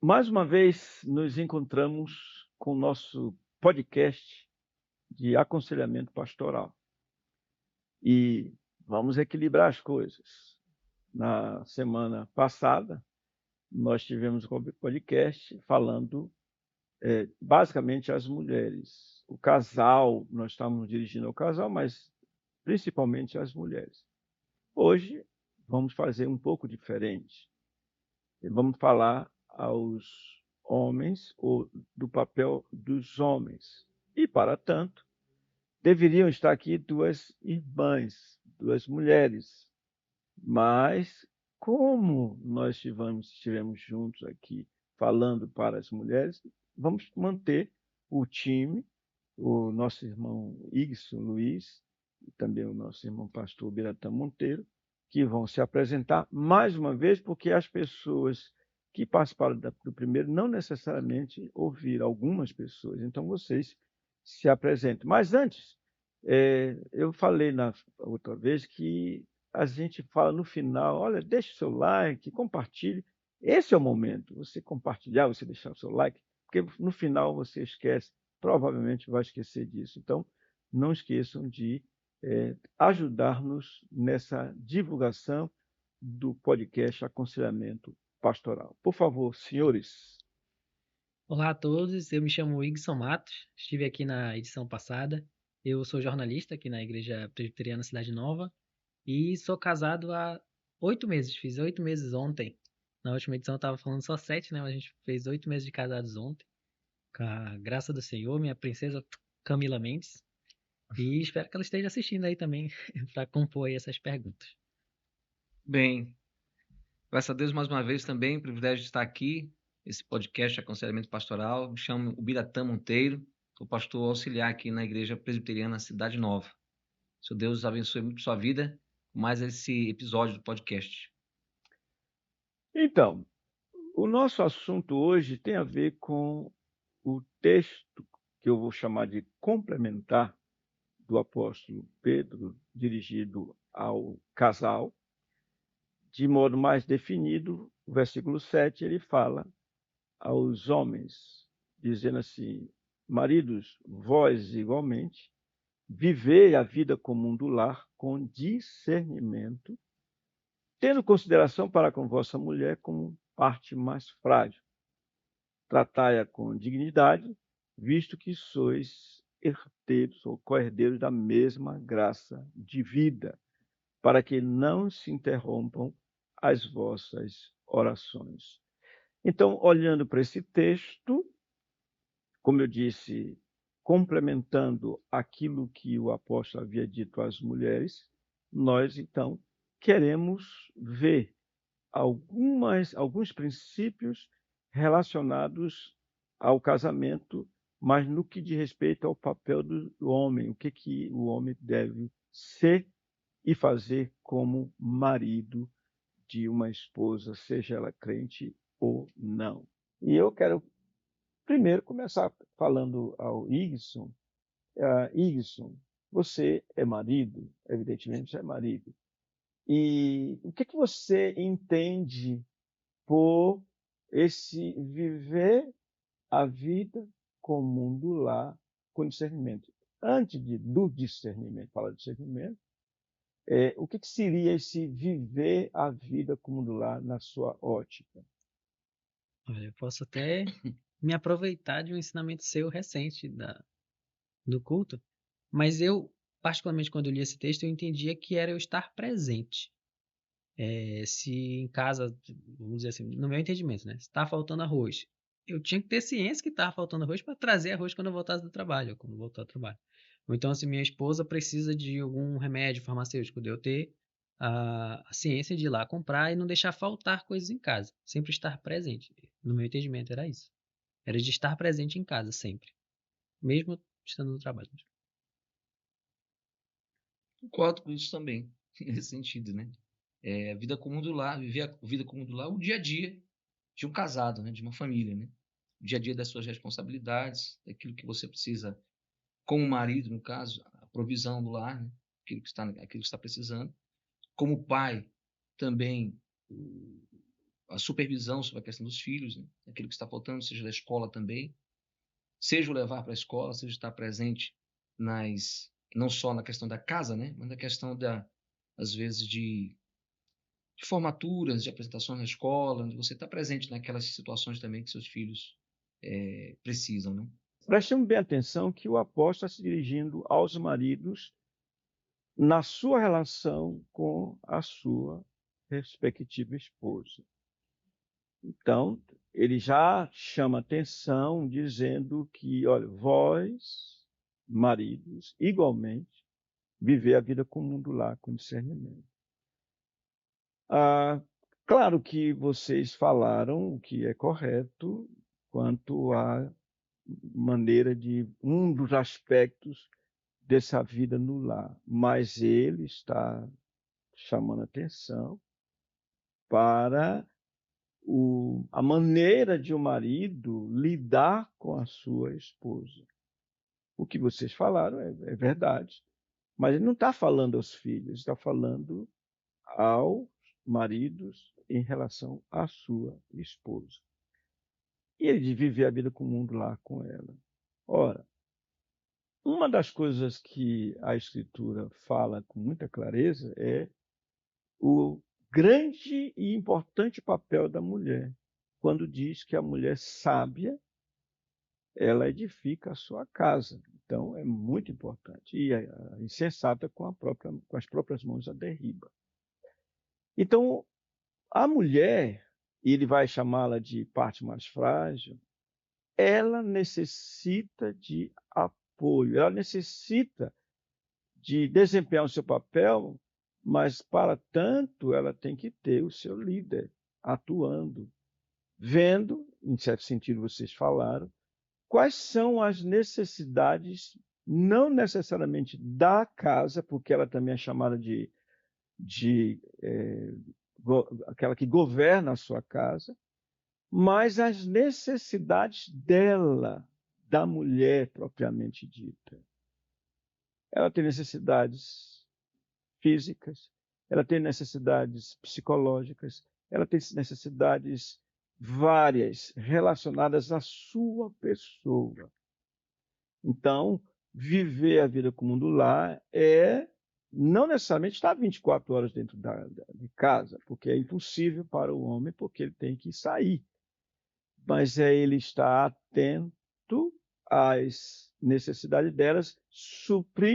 Mais uma vez nos encontramos com o nosso podcast de aconselhamento pastoral e vamos equilibrar as coisas. Na semana passada, nós tivemos um podcast falando basicamente às mulheres. O casal, nós estamos dirigindo ao casal, mas principalmente às mulheres. Hoje, vamos fazer um pouco diferente. Vamos falar aos homens ou do papel dos homens. E, para tanto, deveriam estar aqui duas irmãs, duas mulheres. Mas, como nós estivemos juntos aqui falando para as mulheres, vamos manter o time, o nosso irmão Igson Luiz e também o nosso irmão pastor Biratã Monteiro, que vão se apresentar mais uma vez, porque as pessoas que participaram do primeiro não necessariamente ouviram, algumas pessoas. Então, vocês se apresentem. Mas antes, eu falei na outra vez que a gente fala no final, olha, deixe o seu like, compartilhe. Esse é o momento, você compartilhar, você deixar o seu like, porque no final você esquece, provavelmente vai esquecer disso. Então, não esqueçam de ajudar-nos nessa divulgação do podcast Aconselhamento Pastoral. Por favor, senhores. Olá a todos, eu me chamo Igson Matos, estive aqui na edição passada. Eu sou jornalista aqui na Igreja Presbiteriana Cidade Nova e sou casado há 8 meses, fiz 8 meses ontem. Na última edição eu estava falando só 7, né? Mas a gente fez 8 meses de casados ontem, com a graça do Senhor, minha princesa Camila Mendes. E espero que ela esteja assistindo aí também para compor aí essas perguntas. Bem, graças a Deus mais uma vez também, privilégio de estar aqui, esse podcast Aconselhamento Pastoral. Me chamo Biratã Monteiro, sou pastor auxiliar aqui na Igreja Presbiteriana Cidade Nova. Seu Deus abençoe muito sua vida com mais esse episódio do podcast. Então, o nosso assunto hoje tem a ver com o texto que eu vou chamar de complementar do apóstolo Pedro, dirigido ao casal. De modo mais definido, o versículo 7, ele fala aos homens, dizendo assim: maridos, vós igualmente, vivei a vida comum do lar com discernimento, tendo consideração para com vossa mulher como parte mais frágil. Tratai-a com dignidade, visto que sois herdeiros ou co-herdeiros da mesma graça de vida, para que não se interrompam as vossas orações. Então, olhando para esse texto, como eu disse, complementando aquilo que o apóstolo havia dito às mulheres, nós então queremos ver alguns princípios relacionados ao casamento, mas no que diz respeito ao papel do homem, o que o homem deve ser e fazer como marido de uma esposa, seja ela crente ou não. E eu quero primeiro começar falando ao Igson. Igson, você é marido, evidentemente você é marido. E o que você entende por esse viver a vida comum do lar com discernimento? Antes do discernimento, falar de discernimento, o que seria esse viver a vida comum do lar na sua ótica? Olha, eu posso até me aproveitar de um ensinamento seu recente do culto, mas eu, particularmente quando eu li esse texto, eu entendia que era eu estar presente. Se em casa, vamos dizer assim, no meu entendimento, né? Se está faltando arroz, eu tinha que ter ciência que estava faltando arroz para trazer arroz quando eu voltasse do trabalho, ou quando eu voltar do trabalho. Ou então, se minha esposa precisa de algum remédio farmacêutico, de eu ter a ciência de ir lá comprar e não deixar faltar coisas em casa. Sempre estar presente. No meu entendimento, era isso. Era de estar presente em casa, sempre. Mesmo estando no trabalho. Concordo com isso também, nesse sentido, né? A vida comum do lar, viver a vida comum do lar, o dia a dia de um casado, né? De uma família, né? O dia a dia das suas responsabilidades, daquilo que você precisa, como marido, no caso, a provisão do lar, né? Aquilo que está precisando. Como pai, também a supervisão sobre a questão dos filhos, né? Aquilo que está faltando, seja da escola também, seja o levar para a escola, seja estar presente não só na questão da casa, né? Mas na questão às vezes, de formaturas, de apresentações na escola, onde você está presente naquelas situações também que seus filhos precisam, né? Prestemos bem atenção que o apóstolo está se dirigindo aos maridos na sua relação com a sua respectiva esposa. Então, ele já chama atenção dizendo que, olha, vós, maridos, igualmente, viver a vida comum do lar com discernimento. Claro que vocês falaram o que é correto quanto à maneira de um dos aspectos dessa vida no lar, mas ele está chamando atenção para a maneira de um marido lidar com a sua esposa. O que vocês falaram é verdade, mas ele não está falando aos filhos, está falando aos maridos em relação à sua esposa. E ele de viver a vida comum lá com ela. Ora, uma das coisas que a Escritura fala com muita clareza é o grande e importante papel da mulher, quando diz que a mulher sábia, ela edifica a sua casa. Então, é muito importante. E a insensata com as próprias mãos a derriba. Então, a mulher, e ele vai chamá-la de parte mais frágil, ela necessita de apoio, ela necessita de desempenhar o seu papel, mas, para tanto, ela tem que ter o seu líder atuando, vendo, em certo sentido vocês falaram, quais são as necessidades, não necessariamente da casa, porque ela também é chamada de aquela que governa a sua casa, mas as necessidades dela, da mulher propriamente dita. Ela tem necessidades físicas, ela tem necessidades psicológicas, ela tem necessidades várias relacionadas à sua pessoa. Então, viver a vida comum do lar é não necessariamente estar 24 horas dentro de casa, porque é impossível para o homem, porque ele tem que sair. Mas é ele estar atento às necessidades delas,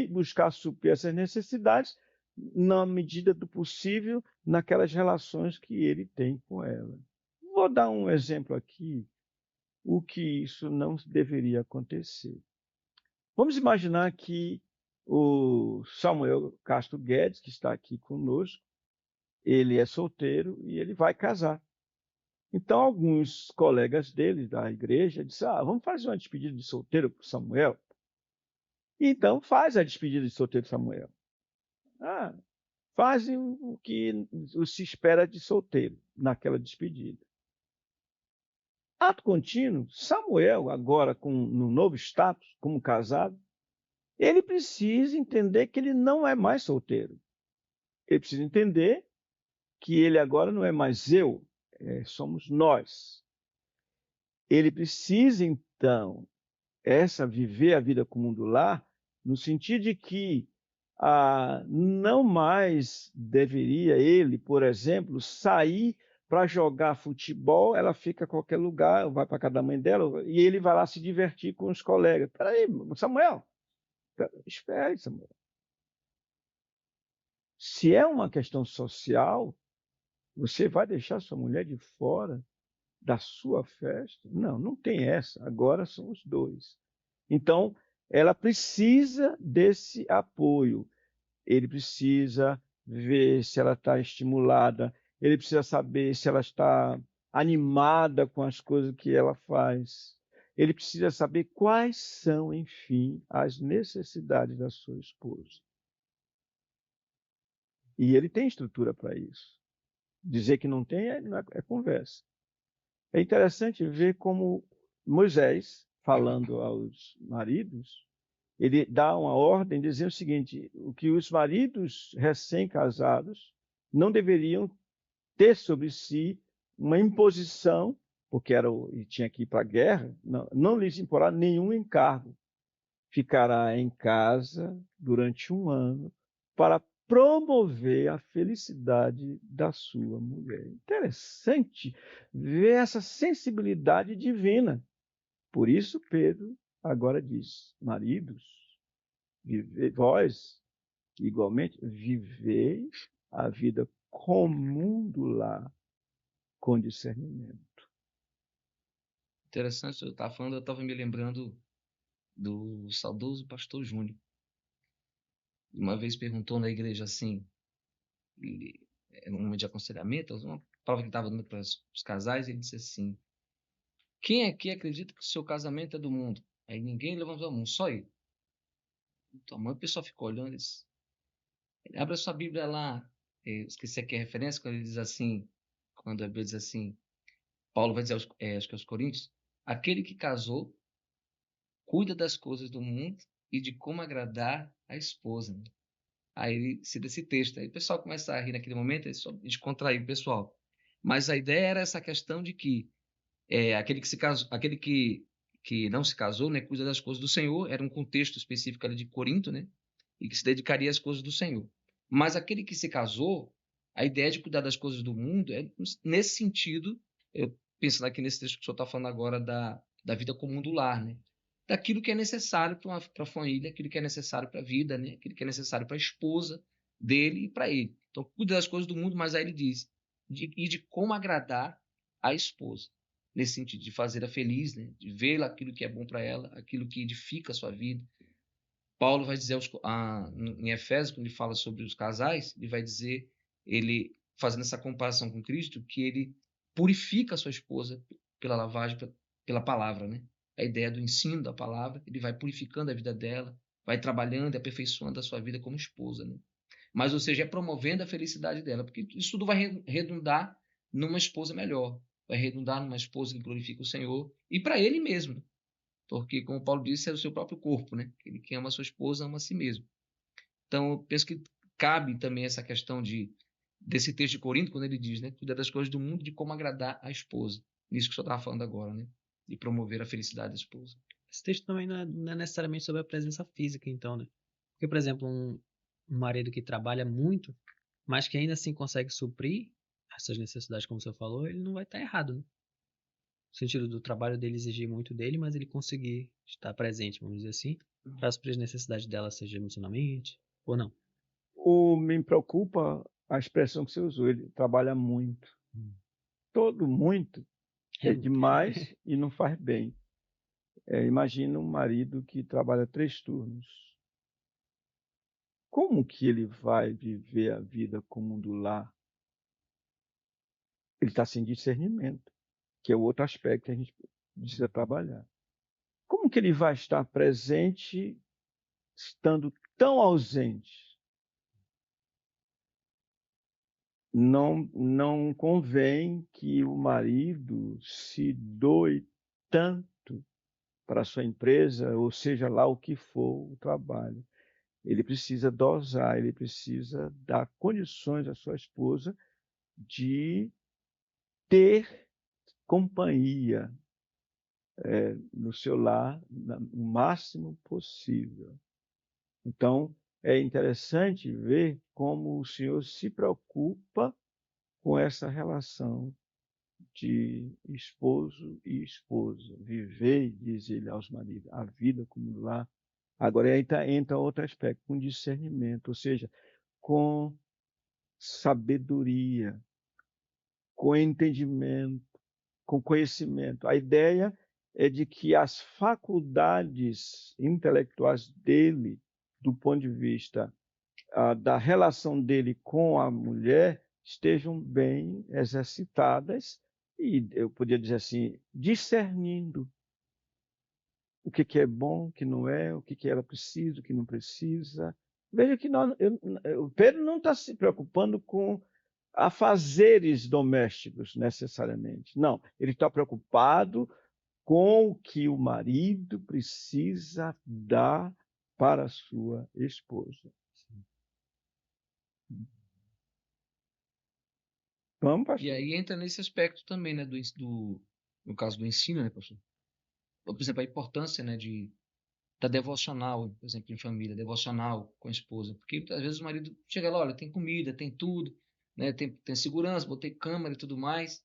buscar suprir essas necessidades na medida do possível naquelas relações que ele tem com ela. Vou dar um exemplo aqui, o que isso não deveria acontecer. Vamos imaginar que o Samuel Castro Guedes, que está aqui conosco, ele é solteiro e ele vai casar. Então, alguns colegas dele da igreja disseram, vamos fazer uma despedida de solteiro para o Samuel? Então, faz a despedida de solteiro Samuel. Fazem o que se espera de solteiro naquela despedida. Ato contínuo, Samuel, agora no novo status, como casado, ele precisa entender que ele não é mais solteiro. Ele precisa entender que ele agora não é mais eu, somos nós. Ele precisa, então, viver a vida comum do lar, no sentido de que não mais deveria ele, por exemplo, sair para jogar futebol, ela fica em qualquer lugar, vai para a casa da mãe dela, e ele vai lá se divertir com os colegas. Espera aí, Samuel, espere, Samuel. Se é uma questão social, você vai deixar sua mulher de fora da sua festa? Não, não tem essa. Agora são os dois. Então, ela precisa desse apoio. Ele precisa ver se ela está estimulada. Ele precisa saber se ela está animada com as coisas que ela faz. Ele precisa saber quais são, enfim, as necessidades da sua esposa. E ele tem estrutura para isso. Dizer que não tem é conversa. É interessante ver como Moisés, falando aos maridos, ele dá uma ordem dizendo o seguinte, que os maridos recém-casados não deveriam ter sobre si uma imposição, porque e tinha que ir para a guerra, não lhes imporá nenhum encargo. Ficará em casa durante 1 ano para promover a felicidade da sua mulher. Interessante ver essa sensibilidade divina. Por isso, Pedro agora diz: maridos, vós, igualmente, vivei a vida comum do lar com discernimento. Interessante, eu estava falando, eu estava me lembrando do saudoso pastor Júnior. Uma vez perguntou na igreja assim, num momento de aconselhamento, uma prova que ele estava dando para os casais, ele disse assim: quem aqui acredita que o seu casamento é do mundo? Aí ninguém levantou a mão, só ele. Então, o pessoal ficou olhando e disse: abre a sua Bíblia lá. Eu esqueci aqui a referência, quando ele diz assim, quando a Bíblia diz assim, Paulo vai dizer acho que aos Coríntios, aquele que casou cuida das coisas do mundo e de como agradar a esposa. Aí ele cita esse texto. Aí o pessoal começa a rir naquele momento, é só descontrair o pessoal. Mas a ideia era essa questão de que aquele que se casou, aquele que não se casou, né, cuida das coisas do Senhor, era um contexto específico ali de Corinto, né, e que se dedicaria às coisas do Senhor. Mas aquele que se casou, a ideia de cuidar das coisas do mundo é nesse sentido, eu pensando aqui nesse texto que o senhor está falando agora da vida comum do lar, né, daquilo que é necessário para a família, aquilo que é necessário para a vida, né, aquilo que é necessário para a esposa dele e para ele. Então, cuida das coisas do mundo, mas aí ele diz, de como agradar a esposa. Nesse sentido, de fazê-la feliz, né? De ver aquilo que é bom para ela, aquilo que edifica a sua vida. Paulo vai dizer em Efésios, quando ele fala sobre os casais, ele vai dizer, ele fazendo essa comparação com Cristo, que ele purifica a sua esposa pela lavagem, pela palavra, né? A ideia do ensino da palavra, ele vai purificando a vida dela, vai trabalhando e aperfeiçoando a sua vida como esposa, né? Mas, ou seja, é promovendo a felicidade dela, porque isso tudo vai redundar numa esposa melhor, vai redundar numa esposa que glorifica o Senhor e para ele mesmo, porque, como Paulo disse, é o seu próprio corpo, né? Ele que ama a sua esposa ama a si mesmo. Então, eu penso que cabe também essa questão desse texto de Corinto, quando ele diz, né? Cuidar das coisas do mundo, de como agradar a esposa. Nisso que o senhor estava falando agora, né? De promover a felicidade da esposa. Esse texto também não é necessariamente sobre a presença física, então, né? Porque, por exemplo, um marido que trabalha muito, mas que ainda assim consegue suprir essas necessidades, como o senhor falou, ele não vai estar errado, né? No sentido do trabalho dele exigir muito dele, mas ele conseguir estar presente, vamos dizer assim, para suprir as necessidades dela, seja emocionalmente ou não. Me preocupa a expressão que você usou, ele trabalha muito. Todo muito é demais e não faz bem. Imagina um marido que trabalha 3 turnos. Como que ele vai viver a vida comum do lar? Ele está sem discernimento, que é o outro aspecto que a gente precisa trabalhar. Como que ele vai estar presente estando tão ausente? Não convém que o marido se doe tanto para a sua empresa, ou seja lá o que for o trabalho. Ele precisa dosar, ele precisa dar condições à sua esposa de ter companhia no seu lar o máximo possível. Então, é interessante ver como o Senhor se preocupa com essa relação de esposo e esposa. Vivei, diz ele aos maridos, a vida como lá. Agora entra outro aspecto, com discernimento, ou seja, com sabedoria, com entendimento, com conhecimento. A ideia é de que as faculdades intelectuais dele, do ponto de vista da relação dele com a mulher, estejam bem exercitadas e, eu podia dizer assim, discernindo o que é bom, o que não é, o que ela precisa, o que não precisa. Veja que o Pedro não está se preocupando com afazeres domésticos, necessariamente. Não, ele está preocupado com o que o marido precisa dar para a sua esposa. Vamos, pastor. E aí entra nesse aspecto também, né, no caso do ensino, né, pastor? Por exemplo, a importância, né, da devocional, por exemplo, em família, devocional com a esposa. Porque às vezes o marido chega lá, olha, tem comida, tem tudo, né, tem segurança, botei câmera e tudo mais,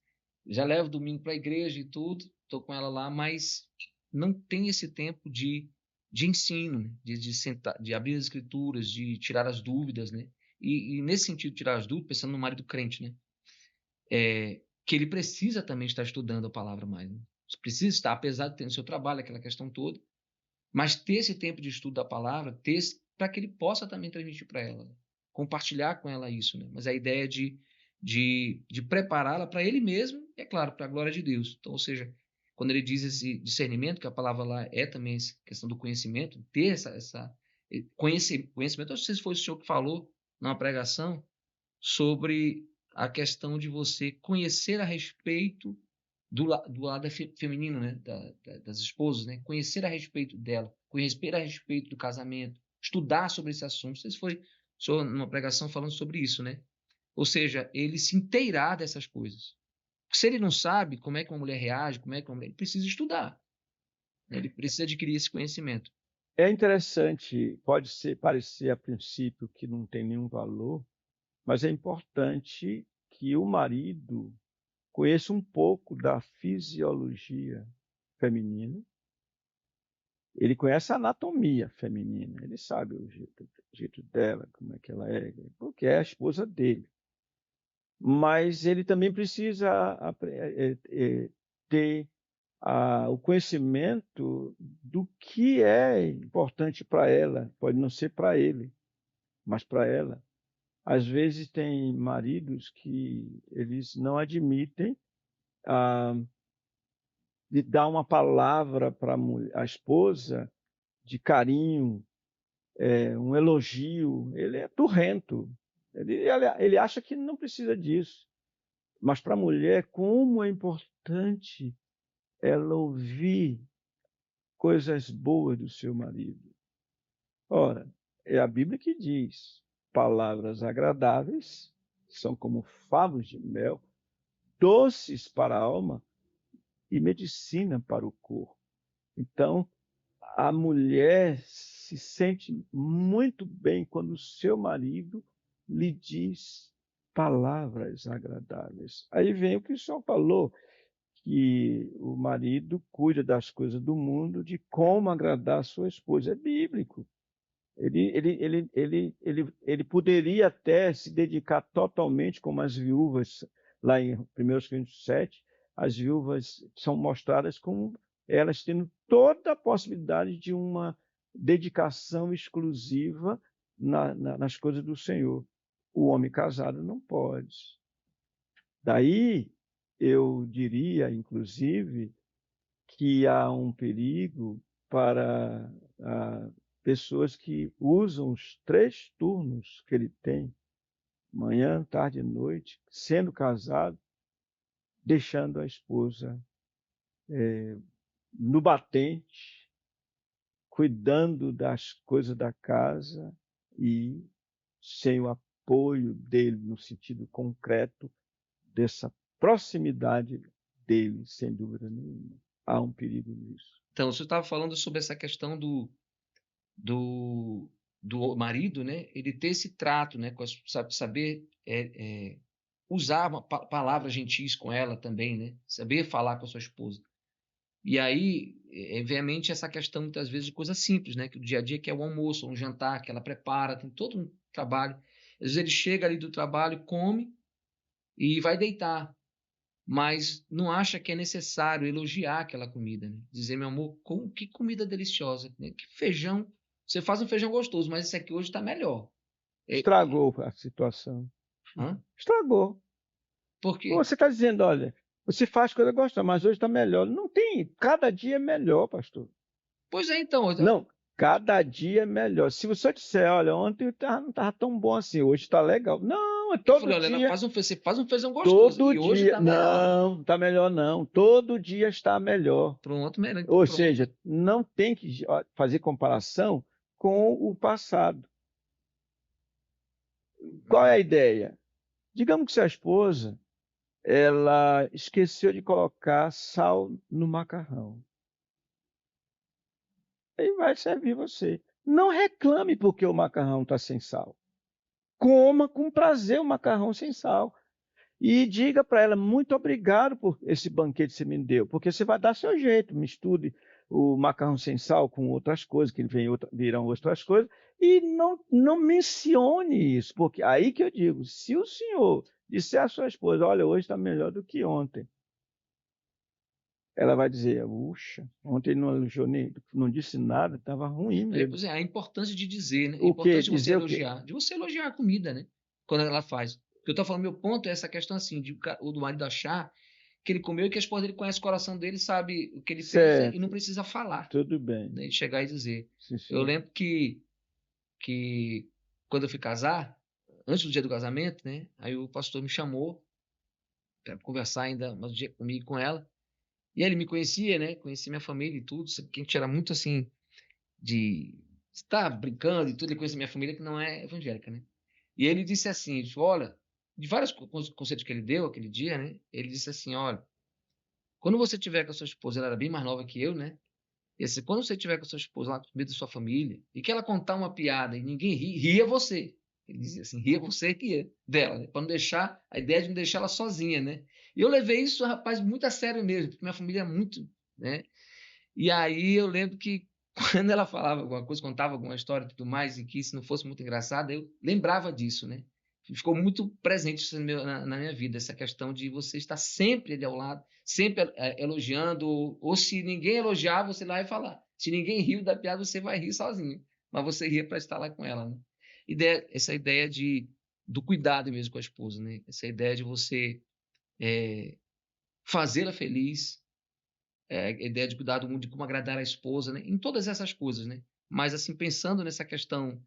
já levo domingo para a igreja e tudo, estou com ela lá, mas não tem esse tempo de ensino, né, de sentar, de abrir as escrituras, de tirar as dúvidas, né? E nesse sentido, tirar as dúvidas, pensando no marido crente, né? Que ele precisa também estar estudando a palavra mais, né? Precisa estar, apesar de ter no seu trabalho aquela questão toda, mas ter esse tempo de estudo da palavra, para que ele possa também transmitir para ela, né? Compartilhar com ela isso, né? Mas a ideia de prepará-la para ele mesmo, é claro, para a glória de Deus. Então, ou seja, quando ele diz esse discernimento, que a palavra lá é também essa questão do conhecimento, ter conhecimento, não sei se foi o senhor que falou numa pregação sobre a questão de você conhecer a respeito do lado feminino, né? Das esposas, né? Conhecer a respeito dela, conhecer a respeito do casamento, estudar sobre esse assunto. Não sei se foi só numa pregação falando sobre isso, né? Ou seja, ele se inteirar dessas coisas. Se ele não sabe como é que uma mulher reage, como é que uma mulher... Ele precisa estudar, né? Ele precisa adquirir esse conhecimento. É interessante, parecer a princípio que não tem nenhum valor, mas é importante que o marido conheça um pouco da fisiologia feminina. Ele conhece a anatomia feminina, ele sabe o jeito dela, como é que ela é, porque é a esposa dele. Mas ele também precisa ter o conhecimento do que é importante para ela. Pode não ser para ele, mas para ela. Às vezes tem maridos que eles não admitem de dar uma palavra para a esposa de carinho, um elogio. Ele é turrento. Ele acha que não precisa disso. Mas para a mulher, como é importante ela ouvir coisas boas do seu marido. Ora, é a Bíblia que diz: palavras agradáveis são como favos de mel, doces para a alma e medicina para o corpo. Então, a mulher se sente muito bem quando o seu marido lhe diz palavras agradáveis. Aí vem o que o senhor falou, que o marido cuida das coisas do mundo, de como agradar a sua esposa. É bíblico. Ele poderia até se dedicar totalmente, como as viúvas, lá em 1 Coríntios 7, as viúvas são mostradas como elas tendo toda a possibilidade de uma dedicação exclusiva nas coisas do Senhor. O homem casado não pode. Daí, eu diria, inclusive, que há um perigo para pessoas que usam os 3 turnos que ele tem, manhã, tarde e noite, sendo casado, deixando a esposa no batente, cuidando das coisas da casa e sem o apoio dele no sentido concreto dessa proximidade dele, sem dúvida nenhuma. Há um perigo nisso. Então, você estava falando sobre essa questão do marido, né? Ele ter esse trato, né? Saber usar palavras gentis com ela também, né? Saber falar com a sua esposa. E aí, vem à mente essa questão, muitas vezes, de coisa simples, né? Que o dia a dia, que é o almoço, um jantar, que ela prepara, tem todo um trabalho. Às vezes ele chega ali do trabalho, come e vai deitar, mas não acha que é necessário elogiar aquela comida, né? Dizer, meu amor, que comida deliciosa, né? Que feijão, você faz um feijão gostoso, mas esse aqui hoje está melhor. Estragou a situação. Hã? Estragou. Por quê? Você está dizendo, olha, você faz coisa gostosa, mas hoje está melhor. Não tem, cada dia é melhor, pastor. Pois é, então. Não, cada dia é melhor. Se você disser, olha, ontem não estava tão bom assim, hoje está legal. Não, é Eu todo falei, olha, dia. você faz um feijão gostoso Todo e hoje dia. está melhor. Não, está melhor não. Todo dia está melhor. Pronto, melhor. Então, Ou pronto. seja, não tem que fazer comparação com o passado. Qual é a ideia? Digamos que se a esposa ela esqueceu de colocar sal no macarrão. Aí vai servir você. Não reclame porque o macarrão está sem sal. Coma com prazer o macarrão sem sal. E diga para ela, muito obrigado por esse banquete que você me deu, porque você vai dar seu jeito, misture o macarrão sem sal com outras coisas, que virão outras coisas, e não mencione isso, porque aí que eu digo, se o senhor disser à sua esposa, olha, hoje está melhor do que ontem, ela vai dizer, puxa, ontem não elogiou nem, não disse nada, estava ruim mesmo. Pois é, a importância de dizer, né? A O quê? importância de você Dizer o quê? elogiar. De você elogiar a comida, né? Quando ela faz. O que eu tô falando, meu ponto é essa questão assim, o do marido achar que ele comeu e que a esposa dele conhece o coração dele, sabe o que ele fez e não Certo, precisa falar, tudo bem. né? E chegar e dizer. Sim, Eu senhor. lembro que quando eu fui casar, antes do dia do casamento, né? Aí o pastor me chamou para conversar ainda mais um dia comigo e com ela. E aí ele me conhecia, né? Conhecia minha família e tudo. Que a gente era muito assim de estar brincando e tudo. Ele conhecia minha família que não é evangélica, né? E ele disse assim, ele disse, olha, de vários conselhos que ele deu aquele dia, né? Ele disse assim, olha, quando você tiver com a sua esposa, ela era bem mais nova que eu, né? E assim, quando você tiver com a sua esposa lá, com medo da sua família, e que ela contar uma piada e ninguém ria você. Ele dizia assim, ria você que ria dela, né? Para não deixar, a ideia de não deixar ela sozinha, né? E eu levei isso, rapaz, muito a sério mesmo, porque minha família é muito, né? E aí eu lembro que quando ela falava alguma coisa, contava alguma história e tudo mais, e que isso não fosse muito engraçado, eu lembrava disso, né? Ficou muito presente isso na minha vida, essa questão de você estar sempre ali ao lado, sempre elogiando, ou se ninguém elogiar, você lá vai falar. Se ninguém riu da piada, você vai rir sozinho, mas você ria para estar lá com ela, né? Essa ideia do cuidado mesmo com a esposa, né? Essa ideia de você fazê-la feliz, a ideia de cuidar do mundo, de como agradar a esposa, né? Em todas essas coisas, né? Mas assim, pensando nessa questão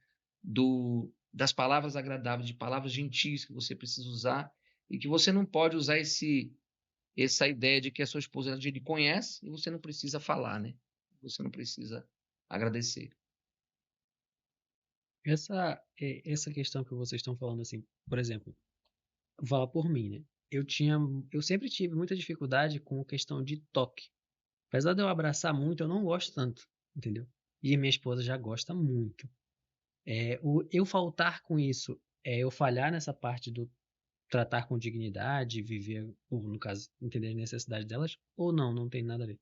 das palavras agradáveis, de palavras gentis que você precisa usar e que você não pode usar essa ideia de que a sua esposa lhe conhece e você não precisa falar, né? Você não precisa agradecer. Essa questão que vocês estão falando assim, por exemplo, vou falar por mim, né? Eu sempre tive muita dificuldade com a questão de toque. Apesar de eu abraçar muito, eu não gosto tanto, entendeu? E minha esposa já gosta muito. Eu faltar com isso, eu falhar nessa parte do tratar com dignidade, viver, ou no caso, entender a necessidade delas, ou não tem nada a ver.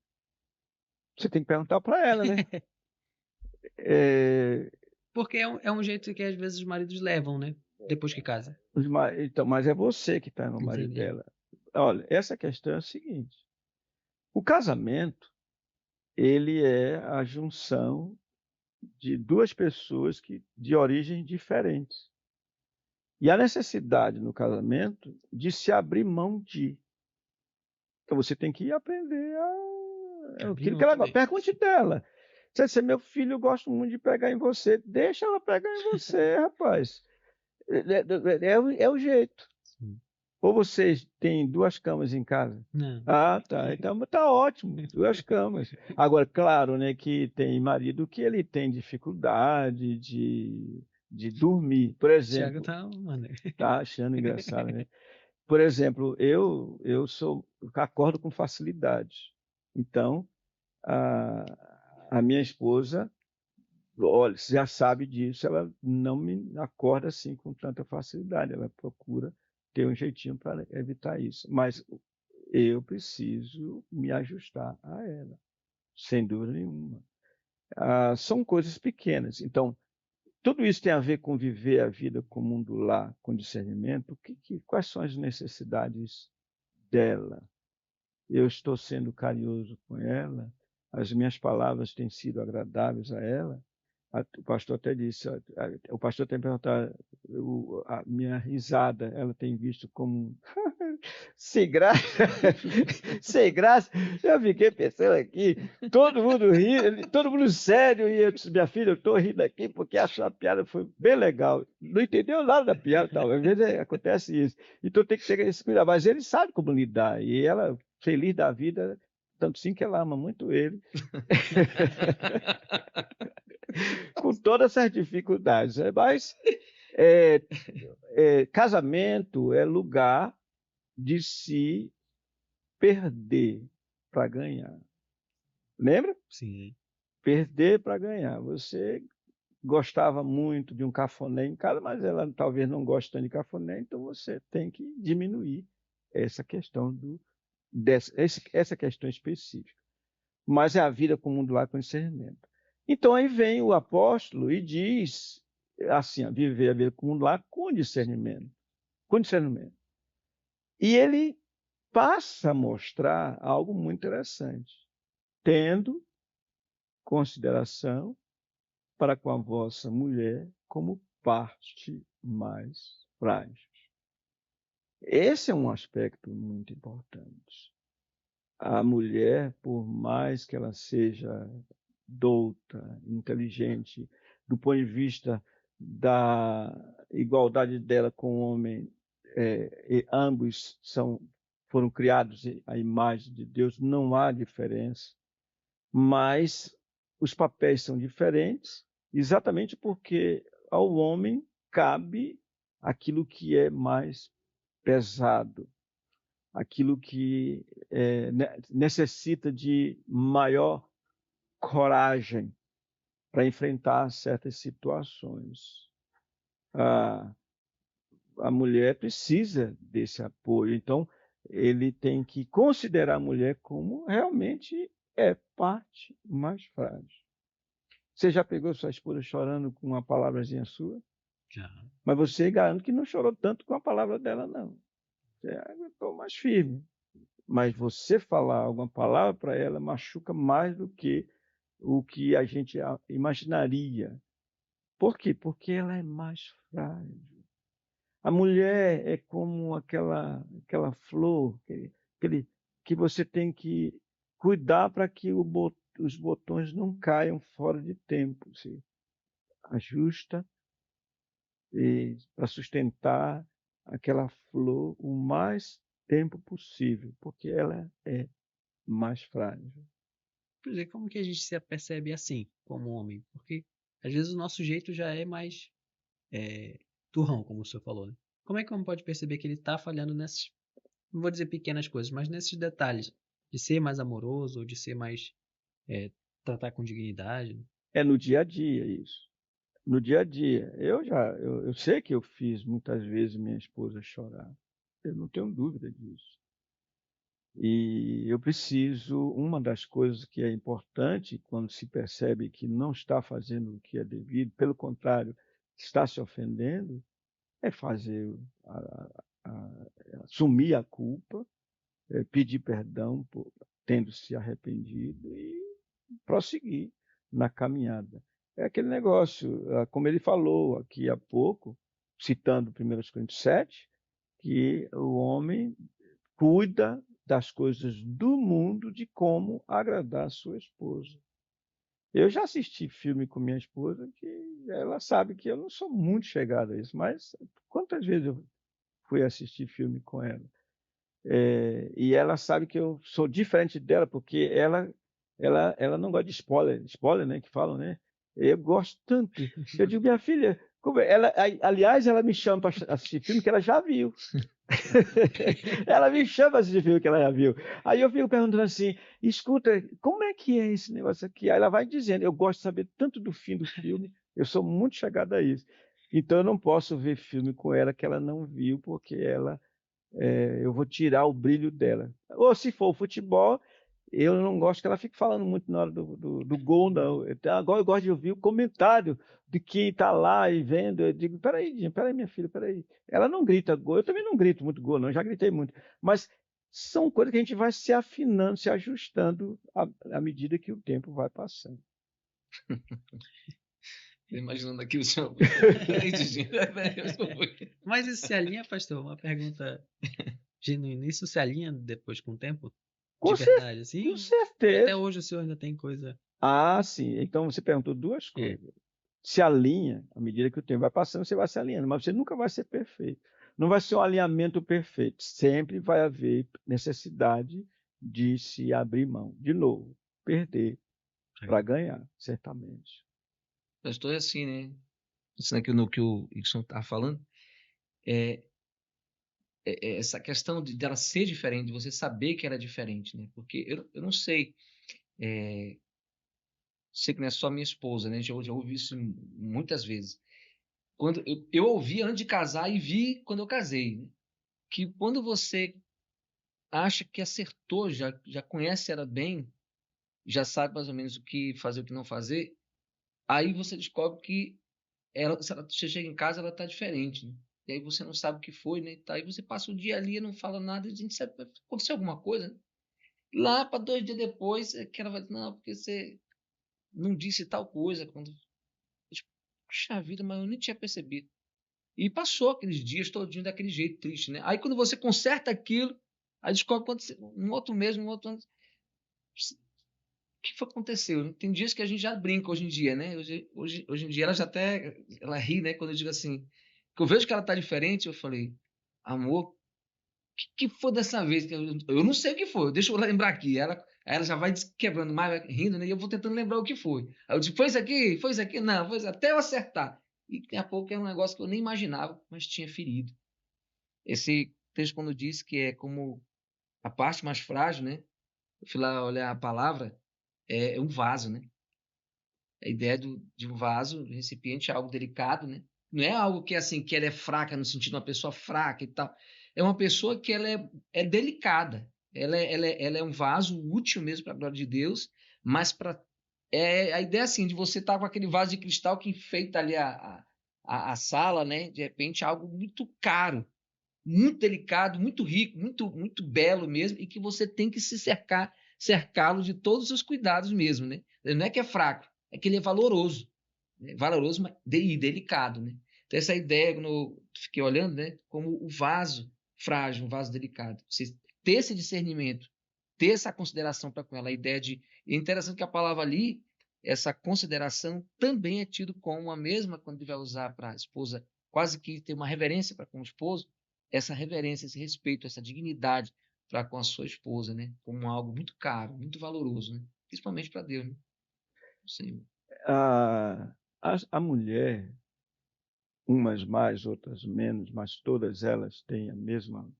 Você tem que perguntar para ela, né? É, Porque é um jeito que às vezes os maridos levam, né? Depois que casam. então, mas é você que está no marido Entendi. dela. Olha, essa questão é a seguinte: o casamento, ele é a junção de duas pessoas de origens diferentes. E a necessidade no casamento de se abrir mão de. Então você tem que aprender aquilo que ela gosta. Pergunte dela. Você diz, meu filho, eu gosto muito de pegar em você. Deixa ela pegar em você, rapaz. É o jeito. Sim. Ou vocês têm duas camas em casa? Não. Ah, tá. Então tá ótimo, duas camas. Agora, claro, né, que tem marido que ele tem dificuldade de dormir. Por Thiago exemplo, tá, mano. tá achando engraçado, né? Por exemplo, eu acordo com facilidade. Então, a minha esposa, olha, já sabe disso, ela não me acorda assim com tanta facilidade. Ela procura ter um jeitinho para evitar isso. Mas eu preciso me ajustar a ela, sem dúvida nenhuma. São coisas pequenas. Então, tudo isso tem a ver com viver a vida com o mundo lá, com discernimento. Quais são as necessidades dela? Eu estou sendo carinhoso com ela? As minhas palavras têm sido agradáveis a ela? O pastor até disse, o pastor tem perguntado, a minha risada, ela tem visto como sem graça, sem graça. Eu fiquei pensando aqui, todo mundo rindo, todo mundo sério, e eu disse, minha filha, eu estou rindo aqui porque a sua piada foi bem legal. Não entendeu nada da piada, tal. Às vezes acontece isso. Então tem que ter esse cuidado, mas ele sabe como lidar, e ela, feliz da vida, tanto sim que ela ama muito ele. Com todas essas dificuldades. Mas casamento é lugar de se perder para ganhar. Lembra? Sim. Perder para ganhar. Você gostava muito de um cafuné em casa, mas ela talvez não goste tanto de cafuné, então você tem que diminuir essa questão essa questão específica. Mas é a vida com o mundo lá com discernimento. Então aí vem o apóstolo e diz assim, viver a vida com o mundo lá com discernimento. Com discernimento. E ele passa a mostrar algo muito interessante. Tendo consideração para com a vossa mulher como parte mais frágil. Esse é um aspecto muito importante. A mulher, por mais que ela seja douta, inteligente, do ponto de vista da igualdade dela com o homem, e ambos foram criados à imagem de Deus, não há diferença, mas os papéis são diferentes, exatamente porque ao homem cabe aquilo que é mais pesado, aquilo que necessita de maior coragem para enfrentar certas situações. A mulher precisa desse apoio, então ele tem que considerar a mulher como realmente é parte mais frágil. Você já pegou sua esposa chorando com uma palavrazinha sua? Já. Mas você garante que não chorou tanto com a palavra dela, não. Você aguentou mais firme. Mas você falar alguma palavra para ela machuca mais do que o que a gente imaginaria. Por quê? Porque ela é mais frágil. A mulher é como aquela flor que você tem que cuidar para que os botões não caiam fora de tempo. Você ajusta para sustentar aquela flor o mais tempo possível, porque ela é mais frágil. Por exemplo, como que a gente se apercebe assim, como homem? Porque às vezes o nosso jeito já é mais turrão, como o senhor falou, né? Como é que o homem pode perceber que ele está falhando nessas, não vou dizer pequenas coisas, mas nesses detalhes, de ser mais amoroso, ou de ser mais, tratar com dignidade, né? É no dia a dia isso. No dia a dia. Eu sei que eu fiz muitas vezes minha esposa chorar. Eu não tenho dúvida disso. E eu preciso, uma das coisas que é importante quando se percebe que não está fazendo o que é devido, pelo contrário, está se ofendendo, é fazer, assumir a culpa, pedir perdão por tendo se arrependido e prosseguir na caminhada. É aquele negócio, como ele falou aqui há pouco, citando 1 Coríntios 7, que o homem cuida das coisas do mundo de como agradar a sua esposa. Eu já assisti filme com minha esposa que ela sabe que eu não sou muito chegado a isso, mas quantas vezes eu fui assistir filme com ela? E ela sabe que eu sou diferente dela, porque ela não gosta de spoiler, né, que falam, né? Eu gosto tanto. Eu digo, minha filha, aliás, ela me chama para assistir filme que ela já viu. Ela me chama para assistir filme que ela já viu. Aí eu fico perguntando assim, escuta, como é que é esse negócio aqui? Aí ela vai dizendo, eu gosto de saber tanto do fim do filme, eu sou muito chegada a isso. Então eu não posso ver filme com ela que ela não viu, porque eu vou tirar o brilho dela. Ou se for o futebol, eu não gosto que ela fique falando muito na hora do gol, não. Então, agora eu gosto de ouvir o comentário de quem está lá e vendo. Eu digo, peraí, minha filha, peraí. Ela não grita gol, eu também não grito muito gol, não, já gritei muito. Mas são coisas que a gente vai se afinando, se ajustando à medida que o tempo vai passando. Imaginando aqui o senhor. Mas isso se alinha, pastor? Uma pergunta genuína. Isso se alinha depois com o tempo? De verdade, assim? Com Até certeza. hoje o senhor ainda tem coisa. Ah, sim. Então você perguntou duas coisas. Se alinha, à medida que o tempo vai passando, você vai se alinhando, mas você nunca vai ser perfeito. Não vai ser um alinhamento perfeito. Sempre vai haver necessidade de se abrir mão. De novo, perder para ganhar, certamente. Pastor, é assim, né? Pensando aqui no que o Ixon está falando, essa questão dela ser diferente, de você saber que ela é diferente, né? Porque eu não sei, sei que não é só minha esposa, né? Já ouvi isso muitas vezes. Quando eu ouvi antes de casar e vi quando eu casei, né? Que quando você acha que acertou, já conhece ela bem, já sabe mais ou menos o que fazer, o que não fazer, aí você descobre que você chega em casa, ela tá diferente, né? E aí você não sabe o que foi, né? Aí você passa o dia ali e não fala nada, e a gente sabe, aconteceu alguma coisa, né? Lá para 2 dias depois, é que ela vai dizer, não, porque você não disse tal coisa. Quando... Tipo, puxa vida, mas eu nem tinha percebido. E passou aqueles dias todinho daquele jeito triste, né? Aí quando você conserta aquilo, aí descobre quando um outro mês, um outro ano. O que foi que aconteceu? Tem dias que a gente já brinca hoje em dia, né? Hoje em dia ela já até ela ri, né? Quando eu digo assim, que eu vejo que ela tá diferente, eu falei, amor, que foi dessa vez? Eu não sei o que foi, deixa eu lembrar aqui. Ela já vai quebrando mais, vai rindo, né? E eu vou tentando lembrar o que foi. Aí eu digo, foi isso aqui? Foi isso aqui? Não, foi isso, até eu acertar. E daqui a pouco é um negócio que eu nem imaginava, mas tinha ferido. Esse texto, quando diz que é como a parte mais frágil, né? Eu fui lá olhar a palavra, é um vaso, né? A ideia de um vaso, um recipiente, é algo delicado, né? Não é algo que assim, que ela é fraca no sentido de uma pessoa fraca e tal. É uma pessoa que ela é delicada. Ela é um vaso útil mesmo para a glória de Deus, mas a ideia assim de você estar com aquele vaso de cristal que enfeita ali a sala, né? De repente algo muito caro, muito delicado, muito rico, muito belo mesmo, e que você tem que se cercá-lo de todos os cuidados mesmo, né? Não é que é fraco, é que ele é valoroso, né? Valoroso e delicado, né? Então essa ideia, quando eu fiquei olhando, né, como o vaso frágil, um vaso delicado, você ter esse discernimento, ter essa consideração para com ela, a ideia de... É interessante que a palavra ali, essa consideração também é tido como a mesma quando ele vai usar para a esposa, quase que ter uma reverência para com o esposo, essa reverência, esse respeito, essa dignidade para com a sua esposa, né? Como algo muito caro, muito valoroso, né? Principalmente para Deus, né? O Senhor. A mulher, umas mais, outras menos, mas todas elas têm a mesma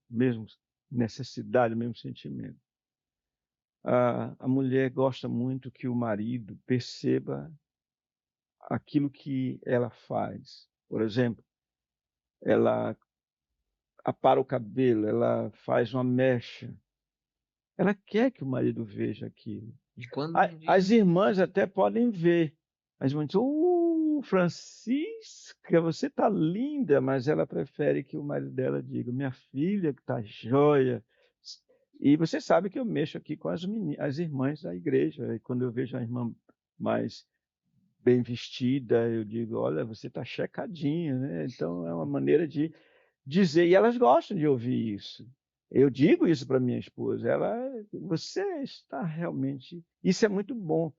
necessidade, o mesmo sentimento. A mulher gosta muito que o marido perceba aquilo que ela faz. Por exemplo, ela apara o cabelo, ela faz uma mecha. Ela quer que o marido veja aquilo. E quando As irmãs até podem ver. As irmãs dizem, Francisca, você está linda, mas ela prefere que o marido dela diga, minha filha que está joia. E você sabe que eu mexo aqui com as irmãs da igreja. E quando eu vejo a irmã mais bem vestida, eu digo, olha, você está checadinha, né? Então é uma maneira de dizer, e elas gostam de ouvir isso. Eu digo isso para minha esposa, você está realmente, isso é muito bom.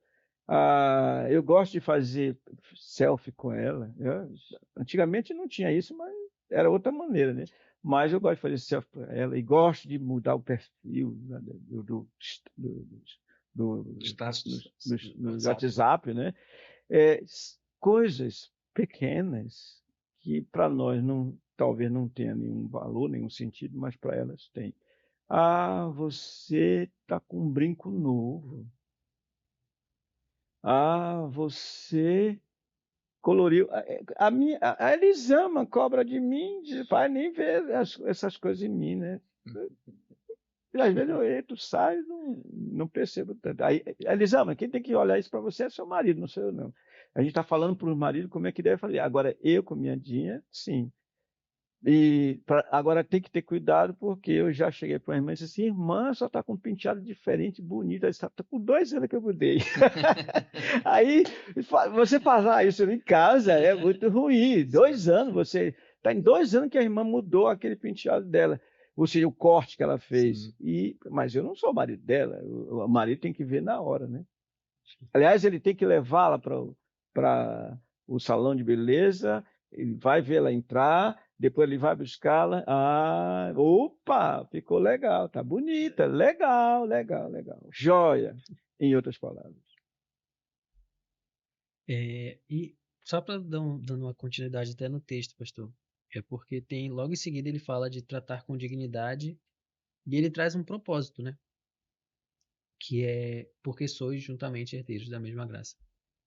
Eu gosto de fazer selfie com ela. Antigamente não tinha isso, mas era outra maneira, né? Mas eu gosto de fazer selfie com ela e gosto de mudar o perfil, né, no WhatsApp, né? Coisas pequenas que para nós talvez não tenha nenhum valor, nenhum sentido, mas para elas tem. Você está com um brinco novo. Você coloriu. A Elisama cobra de mim, diz, pai, nem vê essas coisas em mim, né? E às vezes eu entro, saio, não percebo tanto. Aí, Elisama, quem tem que olhar isso para você é seu marido, não sou eu, não. A gente está falando para o marido como é que deve fazer. Agora, eu com minha Dinha, sim. Agora tem que ter cuidado, porque eu já cheguei para a irmã e disse assim, irmã, só está com um penteado diferente, bonito. Aí está com 2 anos que eu mudei. Aí, você falar isso em casa é muito ruim. 2 anos, você está em 2 anos que a irmã mudou aquele penteado dela. Ou seja, o corte que ela fez. Mas eu não sou o marido dela. O marido tem que ver na hora, né? Aliás, ele tem que levá-la para o salão de beleza, ele vai vê-la entrar, depois ele vai buscá-la. Opa, ficou legal, tá bonita, legal, legal, legal. Joia, em outras palavras. E só para dando uma continuidade até no texto, pastor, É porque tem, logo em seguida ele fala de tratar com dignidade e ele traz um propósito, né? Que é porque sois juntamente herdeiros da mesma graça.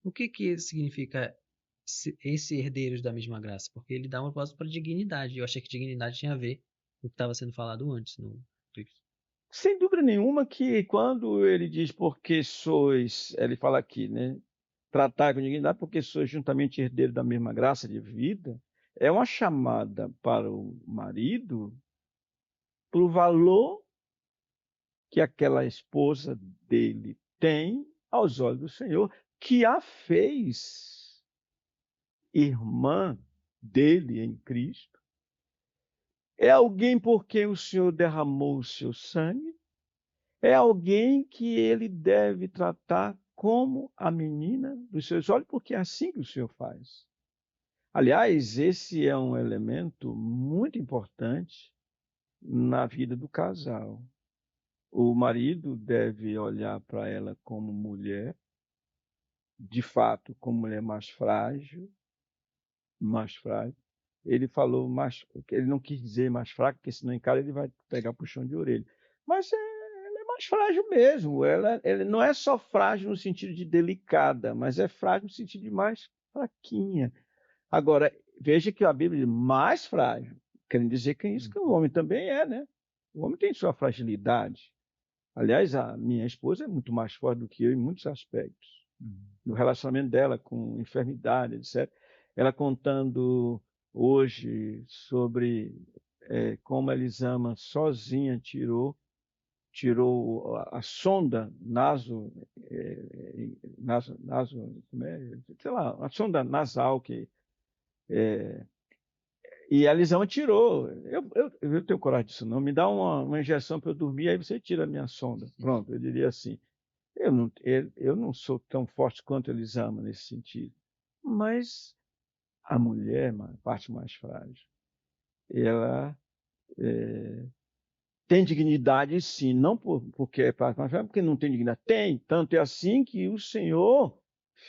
O que significa esse herdeiros da mesma graça? Porque ele dá um propósito para dignidade. Eu achei que dignidade tinha a ver com o que estava sendo falado antes no texto. Sem dúvida nenhuma que quando ele diz porque sois, ele fala aqui, né? Tratar com dignidade porque sois juntamente herdeiros da mesma graça de vida, é uma chamada para o marido para o valor que aquela esposa dele tem aos olhos do Senhor, que a fez irmã dele em Cristo. É alguém por quem o Senhor derramou o seu sangue. É alguém que ele deve tratar como a menina dos seus olhos, porque é assim que o Senhor faz. Aliás, esse é um elemento muito importante na vida do casal. O marido deve olhar para ela como mulher, de fato, como mulher mais frágil, mais frágil. Ele falou mais, ele não quis dizer mais fraco, porque senão em casa ele vai pegar puxão de orelha. Mas ela é mais frágil mesmo. Ela não é só frágil no sentido de delicada, mas é frágil no sentido de mais fraquinha. Agora, veja que a Bíblia diz mais frágil, querendo dizer que é isso que o homem também é, né? O homem tem sua fragilidade. Aliás, a minha esposa é muito mais forte do que eu em muitos aspectos. No relacionamento dela com enfermidade, etc. Ela contando hoje sobre como a Elisama sozinha tirou a sonda sei lá, a sonda nasal e a Elisama tirou. Eu tenho coragem disso não. Me dá uma injeção para eu dormir, aí você tira a minha sonda. Pronto, eu diria assim. Eu não sou tão forte quanto Elisama nesse sentido. Mas a mulher, a parte mais frágil, ela tem dignidade sim, não porque é parte mais frágil, porque não tem dignidade. Tem, tanto é assim que o Senhor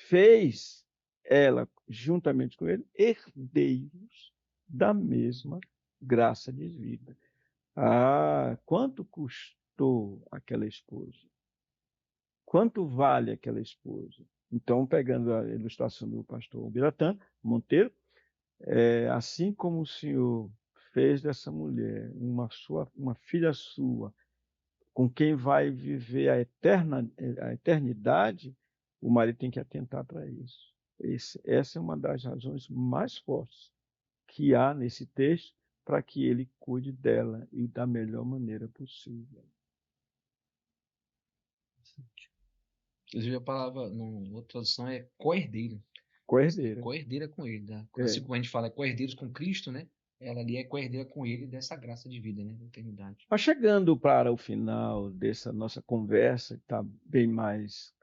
fez ela, juntamente com ele, herdeiros da mesma graça de vida. Ah, quanto custou aquela esposa? Quanto vale aquela esposa? Então, pegando a ilustração do pastor Biratã Monteiro, assim como o Senhor fez dessa mulher uma filha sua, com quem vai viver a eternidade, o marido tem que atentar para isso. Essa é uma das razões mais fortes que há nesse texto para que ele cuide dela e da melhor maneira possível. Inclusive a palavra, outra tradução é co-herdeiro. Co-herdeira. Co-herdeira com ele. Né? Assim como a gente fala co-herdeiros com Cristo, né? Ela ali é co-herdeira com ele dessa graça de vida, né? Da eternidade. Mas chegando para o final dessa nossa conversa, que está bem mais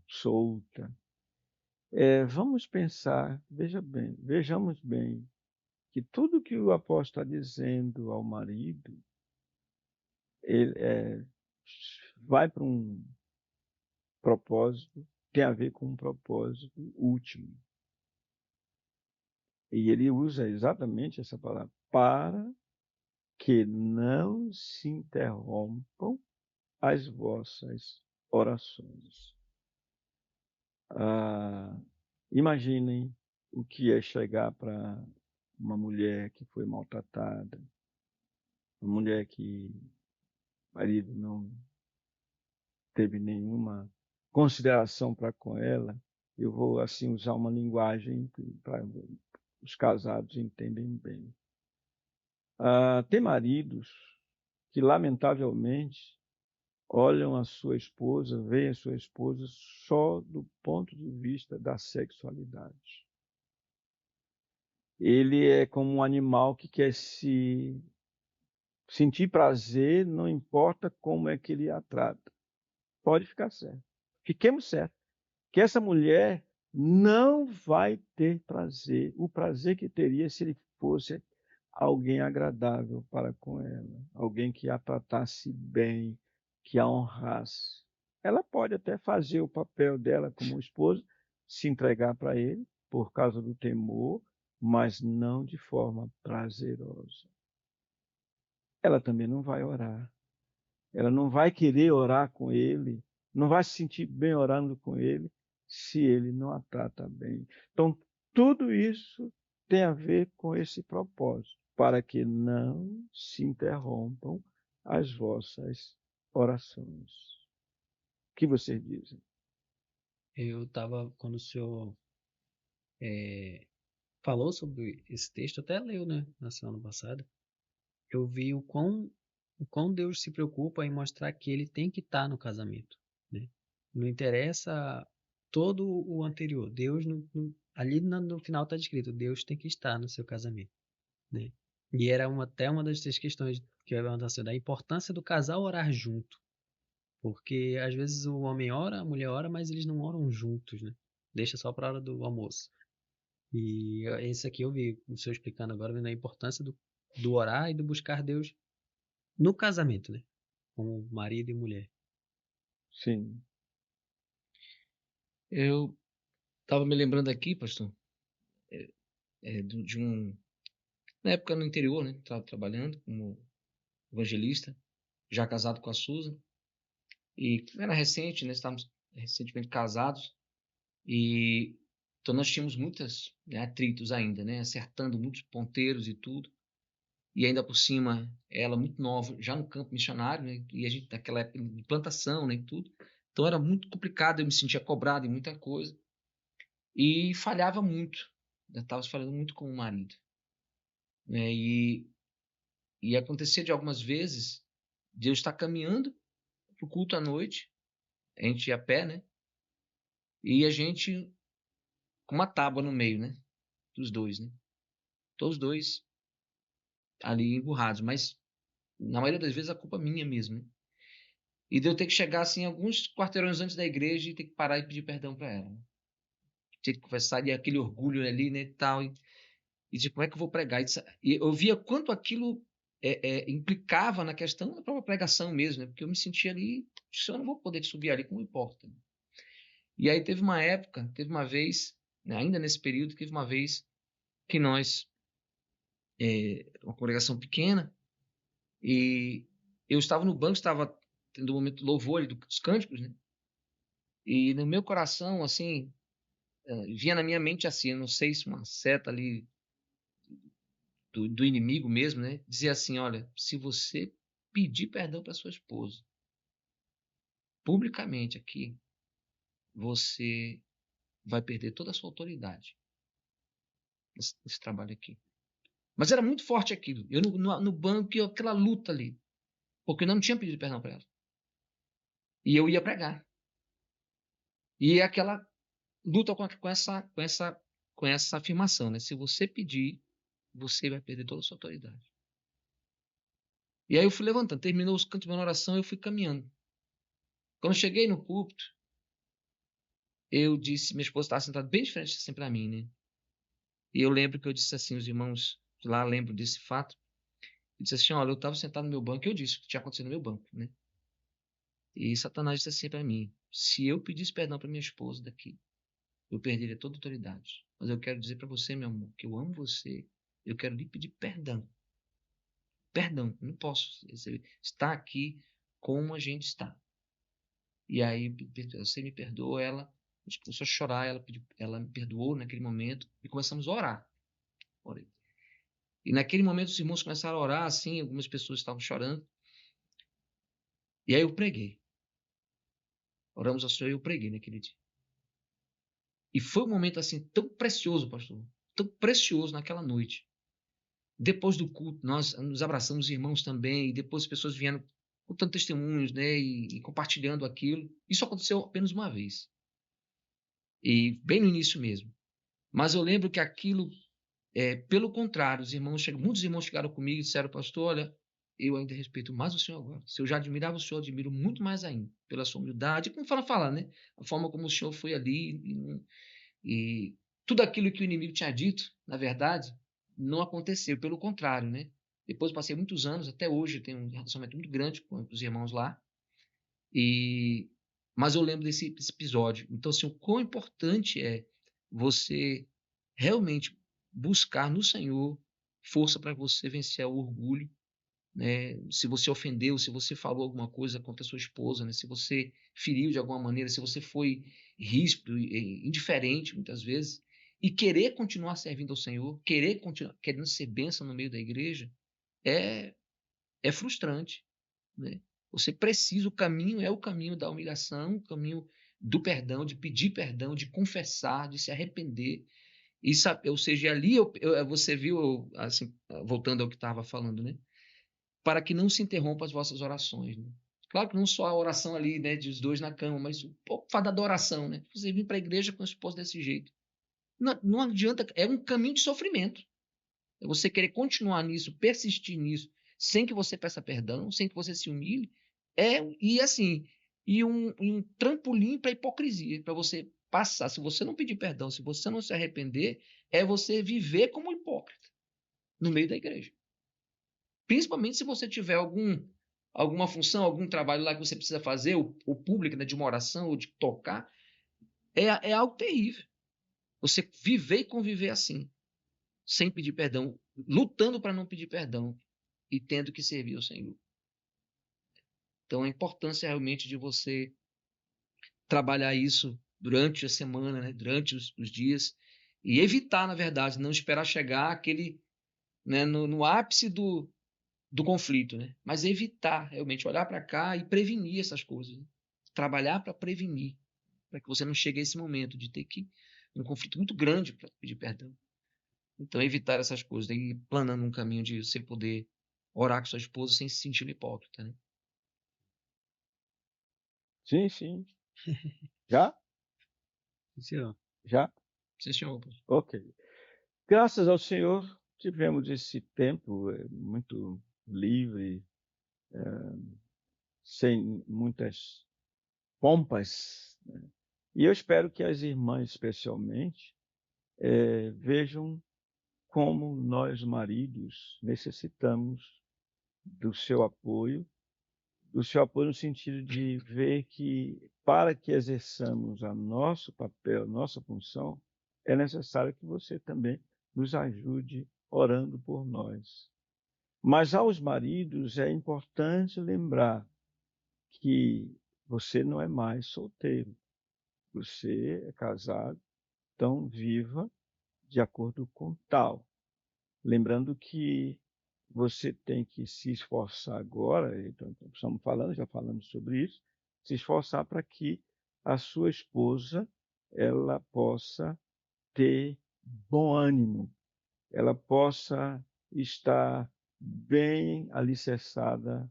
solta, vamos pensar, vejamos bem, que tudo que o apóstolo está dizendo ao marido, ele vai para um propósito, tem a ver com um propósito último. E ele usa exatamente essa palavra, para que não se interrompam as vossas orações. Imaginem o que é chegar para uma mulher que foi maltratada, uma mulher que o marido não teve nenhuma consideração para com ela. Eu vou assim usar uma linguagem para os casados entendem bem. Tem maridos que, lamentavelmente, olham a sua esposa, veem a sua esposa só do ponto de vista da sexualidade. Ele é como um animal que quer se sentir prazer, não importa como é que ele a trata. Pode ficar certo. Fiquemos certos que essa mulher não vai ter prazer, o prazer que teria se ele fosse alguém agradável para com ela, alguém que a tratasse bem, que a honrasse. Ela pode até fazer o papel dela como esposa, se entregar para ele por causa do temor, mas não de forma prazerosa. Ela também não vai orar. Ela não vai querer orar com ele, não vai se sentir bem orando com ele, se ele não a trata bem. Então, tudo isso tem a ver com esse propósito, para que não se interrompam as vossas orações. O que vocês dizem? Eu estava, quando o senhor falou sobre esse texto, até leu, né, na semana passada, eu vi o quão Deus se preocupa em mostrar que ele tem que estar no casamento, né? Não interessa todo o anterior. Deus, ali no final está escrito, Deus tem que estar no seu casamento, né? E era até uma das três questões que eu ia levantar, assim, da importância do casal orar junto. Porque às vezes o homem ora, a mulher ora, mas eles não oram juntos, né? Deixa só para a hora do almoço. E esse aqui eu vi o senhor explicando agora, vendo a importância do orar e do buscar Deus no casamento, né? Como marido e mulher. Sim, Eu estava me lembrando aqui, pastor, de na época no interior, né? Estava trabalhando como evangelista, já casado com a Susan, e era recente, né? Estávamos recentemente casados, e então nós tínhamos muitos, né, atritos ainda, né? Acertando muitos ponteiros e tudo. E ainda por cima, ela muito nova, já no campo missionário, né? E a gente naquela época de plantação, né? E tudo. Então era muito complicado, eu me sentia cobrado em muita coisa. E falhava muito. Eu estava falhando muito com o marido. Né? E acontecia de algumas vezes de eu estar caminhando para o culto à noite, a gente ia a pé, né? E a gente com uma tábua no meio, né? Dos dois, né? Todos os dois ali emburrados, mas na maioria das vezes a culpa é minha mesmo, né? E de eu ter que chegar assim alguns quarteirões antes da igreja e ter que parar e pedir perdão para ela. Né? Ter que conversar e aquele orgulho ali, né, tal. E dizer, como é que eu vou pregar? E eu via quanto aquilo implicava na questão da própria pregação mesmo, né? Porque eu me sentia ali, eu não vou poder subir ali, como importa. Né? E aí teve uma vez, né, ainda nesse período, teve uma vez que nós, uma congregação pequena, e eu estava no banco, estava tendo um momento de louvor ali dos cânticos, né? E no meu coração, assim, vinha na minha mente assim, eu não sei se uma seta ali do inimigo mesmo, né? Dizia assim, olha, se você pedir perdão para sua esposa, publicamente aqui, você vai perder toda a sua autoridade nesse trabalho aqui. Mas era muito forte aquilo. Eu no banco, aquela luta ali, porque eu não tinha pedido perdão para ela. E eu ia pregar. E aquela luta com essa afirmação, né? Se você pedir, você vai perder toda a sua autoridade. E aí eu fui levantando, terminou os cantos de uma oração, eu fui caminhando. Quando eu cheguei no púlpito, eu disse, minha esposa estava sentada bem de frente assim para mim, né? E eu lembro que eu disse assim, os irmãos de lá lembram desse fato. Eu disse assim, olha, eu estava sentado no meu banco, e eu disse o que tinha acontecido no meu banco, né? E Satanás disse assim para mim, se eu pedisse perdão para minha esposa daqui, eu perderia toda a autoridade. Mas eu quero dizer para você, meu amor, que eu amo você, eu quero lhe pedir perdão. Perdão, eu não posso estar aqui como a gente está. E aí você me perdoa, ela, a gente começou a chorar, ela me perdoou naquele momento e começamos a orar. Orei. E naquele momento os irmãos começaram a orar, assim, algumas pessoas estavam chorando. E aí eu preguei. Oramos ao Senhor e eu preguei naquele dia. E foi um momento assim tão precioso, pastor, tão precioso naquela noite. Depois do culto, nós nos abraçamos os irmãos também, e depois as pessoas vieram contando testemunhos, né, e compartilhando aquilo. Isso aconteceu apenas uma vez. E bem no início mesmo. Mas eu lembro que aquilo, pelo contrário, muitos irmãos chegaram comigo e disseram, pastor, olha, eu ainda respeito mais o senhor agora. Se eu já admirava o senhor, admiro muito mais ainda, pela sua humildade, como falar, né? A forma como o senhor foi ali, e tudo aquilo que o inimigo tinha dito, na verdade, não aconteceu, pelo contrário, né? Depois passei muitos anos, até hoje eu tenho um relacionamento muito grande com os irmãos lá, mas eu lembro desse episódio. Então, assim, o quão importante é você realmente buscar no Senhor força para você vencer o orgulho, né? Se você ofendeu, se você falou alguma coisa contra a sua esposa, né? Se você feriu de alguma maneira, se você foi ríspido e indiferente muitas vezes, e querer continuar servindo ao Senhor, querer continuar querendo ser bênção no meio da igreja, é, é frustrante, né? Você precisa, o caminho é o caminho da humilhação, o caminho do perdão, de pedir perdão, de confessar, de se arrepender. E sabe, ou seja, ali você viu, assim, voltando ao que estava falando, né? Para que não se interrompam as vossas orações, né? Claro que não só a oração ali, né, dos dois na cama, mas o fato da oração, né? Você vir para a igreja com a esposa desse jeito. Não adianta, é um caminho de sofrimento. É você querer continuar nisso, persistir nisso, sem que você peça perdão, sem que você se humilhe, e assim, um trampolim para a hipocrisia, para você passar. Se você não pedir perdão, se você não se arrepender, é você viver como hipócrita no meio da igreja. Principalmente se você tiver alguma função, algum trabalho lá que você precisa fazer, o público, né, de uma oração ou de tocar, é algo terrível. Você viver e conviver assim, sem pedir perdão, lutando para não pedir perdão e tendo que servir ao Senhor. Então, a importância realmente de você trabalhar isso durante a semana, né, durante os dias, e evitar, na verdade, não esperar chegar aquele, né, no ápice do conflito, né? Mas evitar realmente olhar para cá e prevenir essas coisas, né? Trabalhar para prevenir, para que você não chegue a esse momento de ter que um conflito muito grande para pedir perdão. Então evitar essas coisas, e planando um caminho de você poder orar com sua esposa sem se sentir hipócrita, né? Sim, sim. Já? Senhor. Já? Sim, senhor. Ok. Graças ao Senhor, tivemos esse tempo muito livre, sem muitas pompas, né? E eu espero que as irmãs, especialmente, vejam como nós, maridos, necessitamos do seu apoio no sentido de ver que, para que exerçamos o nosso papel, nossa função, é necessário que você também nos ajude orando por nós. Mas aos maridos é importante lembrar que você não é mais solteiro, você é casado, então viva de acordo com tal. Lembrando que você tem que se esforçar agora, então estamos falando, já falamos sobre isso, se esforçar para que a sua esposa ela possa ter bom ânimo, ela possa estar bem alicerçada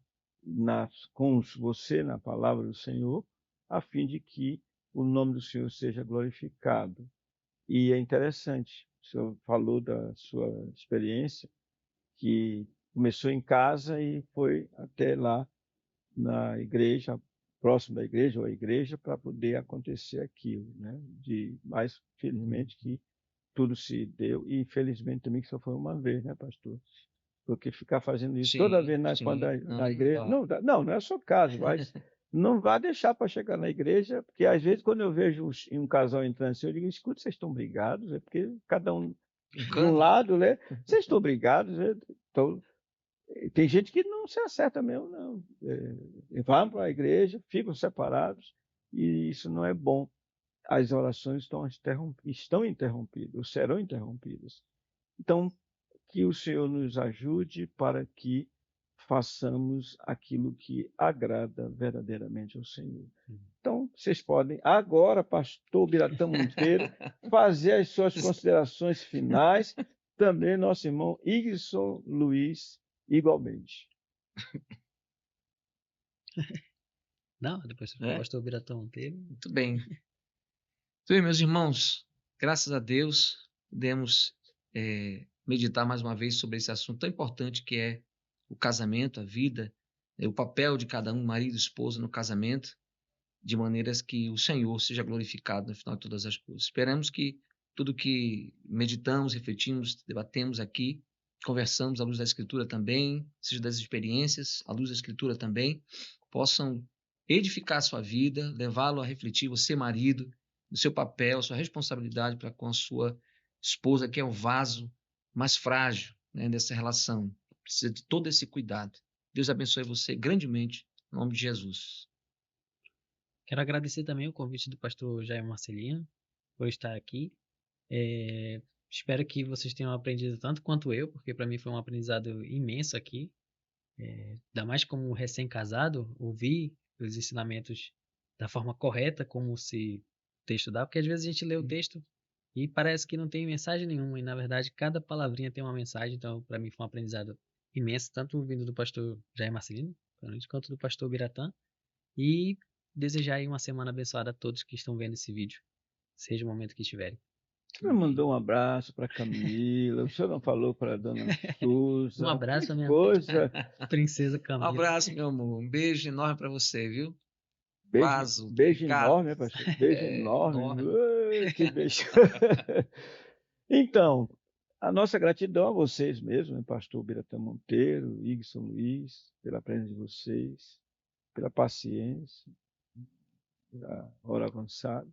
com você na palavra do Senhor, a fim de que o nome do Senhor seja glorificado. E é interessante, o senhor falou da sua experiência, que começou em casa e foi até lá na igreja, próximo da igreja ou a igreja, para poder acontecer aquilo, né? Mas felizmente que tudo se deu e infelizmente também que só foi uma vez, né, pastor? Porque ficar fazendo isso toda vez quando na igreja, não é só caso, mas não vá deixar para chegar na igreja, porque às vezes quando eu vejo um casal entrando assim, eu digo, escuta, vocês estão brigados, é porque cada um de um lado, né? Vocês estão brigados, né? Então, tem gente que não se acerta mesmo, não. Vão para a igreja, ficam separados, e isso não é bom. As orações estão interrompidas, ou serão interrompidas. Então, que o Senhor nos ajude para que façamos aquilo que agrada verdadeiramente ao Senhor. Então, vocês podem agora, pastor Biratã Monteiro, fazer as suas considerações finais, também nosso irmão Igson Luiz, igualmente. Não, depois você pastor Biratã Monteiro. Muito bem. Então, meus irmãos, graças a Deus, podemos meditar mais uma vez sobre esse assunto tão importante que é o casamento, a vida, o papel de cada um, marido e esposa, no casamento, de maneiras que o Senhor seja glorificado no final de todas as coisas. Esperamos que tudo que meditamos, refletimos, debatemos aqui, conversamos à luz da Escritura também, seja das experiências, à luz da Escritura também, possam edificar a sua vida, levá-lo a refletir, você marido, o seu papel, a sua responsabilidade para com a sua esposa que é o vaso mais frágil, né, dessa relação. Precisa de todo esse cuidado. Deus abençoe você grandemente, em nome de Jesus. Quero agradecer também o convite do pastor Jair Marcelino por estar aqui. Espero que vocês tenham aprendido tanto quanto eu, porque para mim foi um aprendizado imenso aqui. Ainda mais como recém-casado, ouvir os ensinamentos da forma correta, como se o texto dá, porque às vezes a gente lê o texto e parece que não tem mensagem nenhuma, e na verdade cada palavrinha tem uma mensagem, então para mim foi um aprendizado imenso, tanto vindo do pastor Jair Marcelino, quanto do pastor Biratã, e desejar aí uma semana abençoada a todos que estão vendo esse vídeo, seja o momento que estiverem. Você não mandou um abraço para Camila, o senhor não falou para a dona Suza. Um abraço, que minha coisa. princesa Um Camila. abraço, meu amor. Um beijo enorme para você, viu? Vaso Beijo delicado. enorme, né, pastor? Beijo enorme. Ai, que beijo. Então, a nossa gratidão a vocês mesmo, né, pastor Biratã Monteiro, Igson Luiz, pela presença de vocês, pela paciência, pela hora avançada.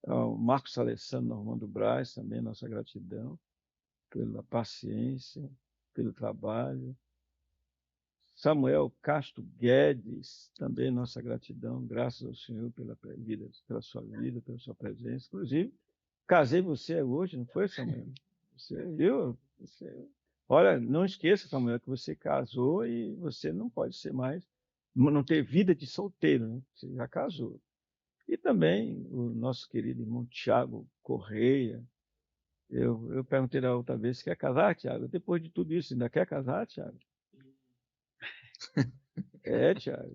Ao Marcos Alessandro Normando Braz, também nossa gratidão pela paciência, pelo trabalho. Samuel Castro Guedes, também nossa gratidão, graças ao Senhor pela sua vida, pela sua presença. Inclusive, casei você hoje, não foi, Samuel? Você viu? Olha, não esqueça, Samuel, que você casou e você não pode ser mais, não ter vida de solteiro, né? Você já casou. E também o nosso querido irmão Tiago Correia. Eu perguntei da outra vez, quer casar, Tiago? Depois de tudo isso, ainda quer casar, Tiago? Tiago,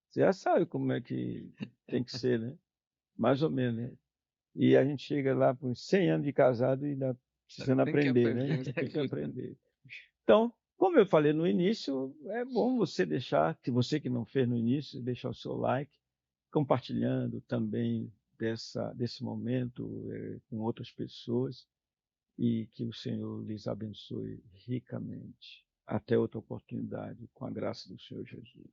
você já sabe como é que tem que ser, né? Mais ou menos, né? E a gente chega lá com 100 anos de casado e ainda precisando Tem que aprender, né? aprender. Tem que aprender. Então, como eu falei no início, é bom você deixar, se você que não fez no início, deixar o seu like, compartilhando também desse momento com outras pessoas e que o Senhor lhes abençoe ricamente. Até outra oportunidade, com a graça do Senhor Jesus.